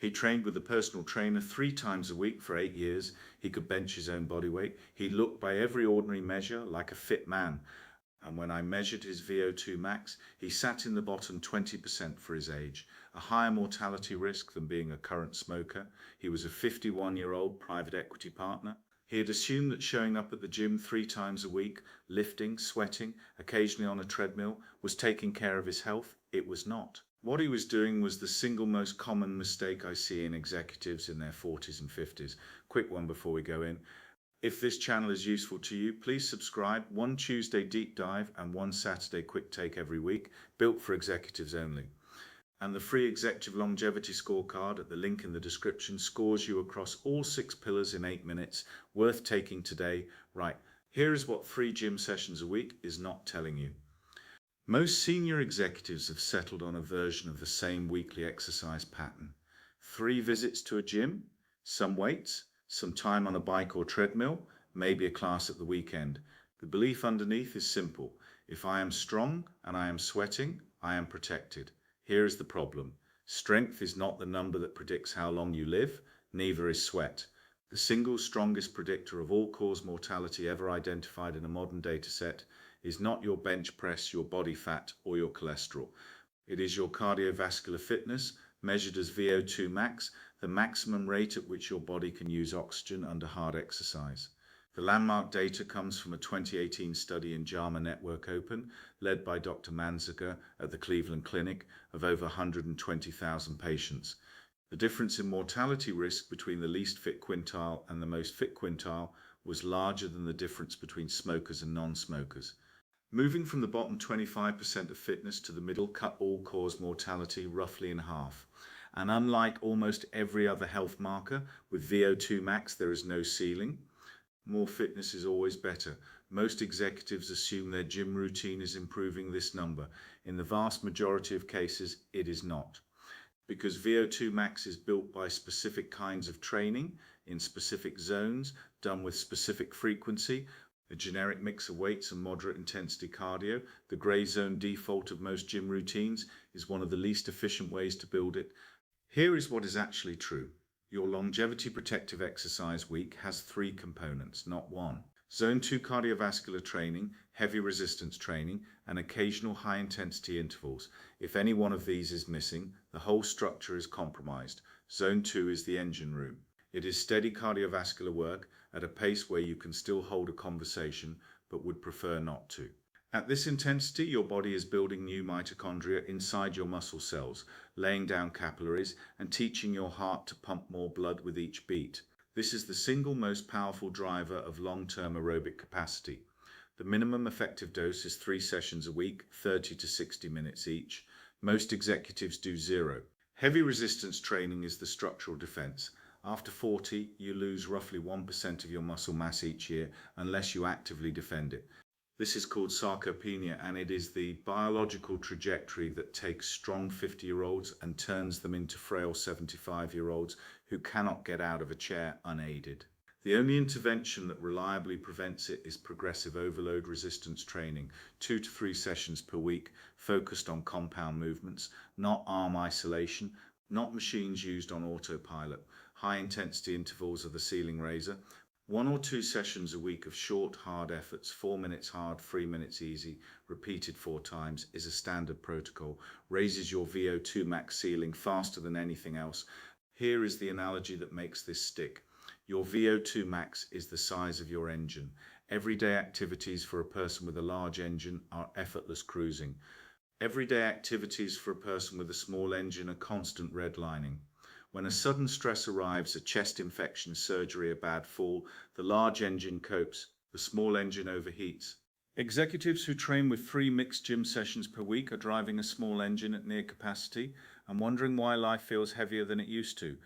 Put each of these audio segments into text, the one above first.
He trained with a personal trainer 3 times a week for 8 years. He could bench his own body weight. He looked by every ordinary measure like a fit man. And when I measured his VO2 max, he sat in the bottom 20% for his age, a higher mortality risk than being a current smoker. He was a 51-year-old private equity partner. He had assumed that showing up at the gym 3 times a week, lifting, sweating, occasionally on a treadmill, was taking care of his health. It was not. What he was doing was the single most common mistake I see in executives in their 40s and 50s. Quick one before we go in. If this channel is useful to you, please subscribe. One Tuesday deep dive and one Saturday quick take every week, built for executives only. And the free Executive Longevity Scorecard at the link in the description scores you across all 6 pillars in 8 minutes, worth taking today. Right, here is what 3 gym sessions a week is not telling you. Most senior executives have settled on a version of the same weekly exercise pattern. 3 visits to a gym, some weights, some time on a bike or treadmill, maybe a class at the weekend. The belief underneath is simple. If I am strong and I am sweating, I am protected. Here is the problem. Strength is not the number that predicts how long you live, neither is sweat. The single strongest predictor of all-cause mortality ever identified in a modern data set is not your bench press, your body fat, or your cholesterol. It is your cardiovascular fitness, measured as VO2 max, the maximum rate at which your body can use oxygen under hard exercise. The landmark data comes from a 2018 study in JAMA Network Open, led by Dr. Manziger at the Cleveland Clinic, of over 120,000 patients. The difference in mortality risk between the least fit quintile and the most fit quintile was larger than the difference between smokers and non-smokers. Moving from the bottom 25% of fitness to the middle cut all-cause mortality roughly in half. And unlike almost every other health marker, with VO2 max there is no ceiling. More fitness is always better. Most executives assume their gym routine is improving this number. In the vast majority of cases, it is not. Because VO2 max is built by specific kinds of training in specific zones, done with specific frequency, a generic mix of weights and moderate intensity cardio, the grey zone default of most gym routines, is one of the least efficient ways to build it. Here is what is actually true. Your longevity protective exercise week has 3 components, not 1. Zone 2 cardiovascular training, heavy resistance training, and occasional high intensity intervals. If any one of these is missing, the whole structure is compromised. Zone 2 is the engine room. It is steady cardiovascular work at a pace where you can still hold a conversation, but would prefer not to. At this intensity, your body is building new mitochondria inside your muscle cells, laying down capillaries, and teaching your heart to pump more blood with each beat. This is the single most powerful driver of long-term aerobic capacity. The minimum effective dose is 3 sessions a week, 30 to 60 minutes each. Most executives do 0. Heavy resistance training is the structural defense. After 40, you lose roughly 1% of your muscle mass each year unless you actively defend it. This is called sarcopenia, and it is the biological trajectory that takes strong 50-year-olds and turns them into frail 75-year-olds who cannot get out of a chair unaided. The only intervention that reliably prevents it is progressive overload resistance training, 2 to 3 sessions per week, focused on compound movements, not arm isolation, not machines used on autopilot. High intensity intervals of the ceiling raiser. 1 or 2 sessions a week of short, hard efforts, 4 minutes hard, 3 minutes easy, repeated 4 times, is a standard protocol, raises your VO2 max ceiling faster than anything else. Here is the analogy that makes this stick. Your VO2 max is the size of your engine. Everyday activities for a person with a large engine are effortless cruising. Everyday activities for a person with a small engine are constant redlining. When a sudden stress arrives, a chest infection, surgery, a bad fall, the large engine copes, the small engine overheats. Executives who train with 3 mixed gym sessions per week are driving a small engine at near capacity and wondering why life feels heavier than it used to.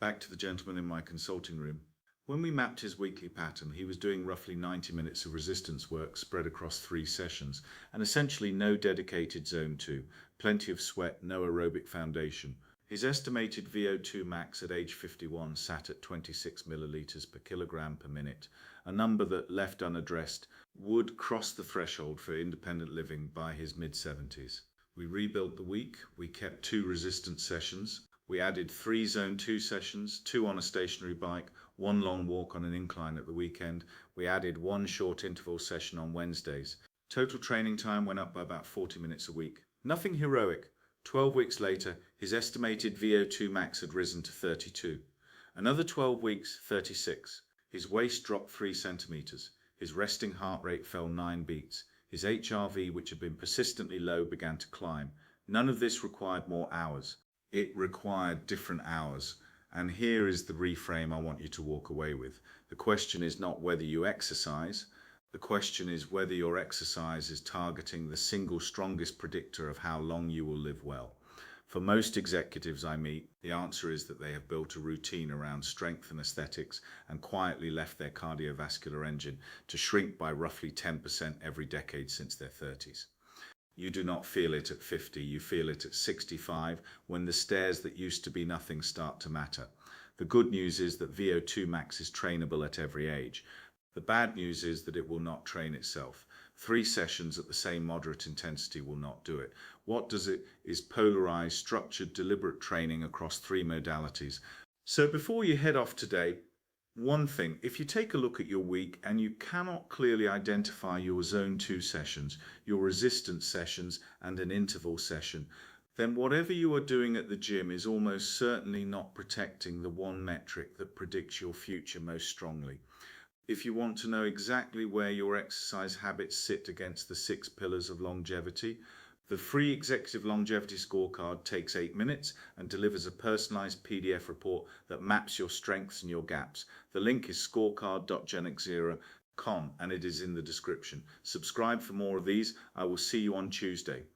Back to the gentleman in my consulting room. When we mapped his weekly pattern, he was doing roughly 90 minutes of resistance work spread across 3 sessions, and essentially no dedicated zone 2, plenty of sweat, no aerobic foundation. His estimated VO2 max at age 51 sat at 26 milliliters per kilogram per minute, a number that, left unaddressed, would cross the threshold for independent living by his mid-70s. We rebuilt the week. We kept 2 resistance sessions, We added 3 zone 2 sessions, 2 on a stationary bike, 1 long walk on an incline at the weekend. We added 1 short interval session on Wednesdays. Total training time went up by about 40 minutes a week. Nothing heroic. 12 weeks later, his estimated VO2 max had risen to 32. Another 12 weeks, 36. His waist dropped 3 centimeters. His resting heart rate fell 9 beats. His HRV, which had been persistently low, began to climb. None of this required more hours. It required different hours. And here is the reframe I want you to walk away with. The question is not whether you exercise. The question is whether your exercise is targeting the single strongest predictor of how long you will live well. For most executives I meet, the answer is that they have built a routine around strength and aesthetics and quietly left their cardiovascular engine to shrink by roughly 10% every decade since their 30s. You do not feel it at 50, you feel it at 65 when the stairs that used to be nothing start to matter. The good news is that VO2 max is trainable at every age. The bad news is that it will not train itself. 3 sessions at the same moderate intensity will not do it. What does it is polarized, structured, deliberate training across 3 modalities. So before you head off today, one thing, if you take a look at your week and you cannot clearly identify your zone 2 sessions, your resistance sessions and an interval session, then whatever you are doing at the gym is almost certainly not protecting the one metric that predicts your future most strongly. If you want to know exactly where your exercise habits sit against the 6 pillars of longevity, the free Executive Longevity Scorecard takes 8 minutes and delivers a personalized PDF report that maps your strengths and your gaps. The link is scorecard.genexera.com and it is in the description. Subscribe for more of these. I will see you on Tuesday.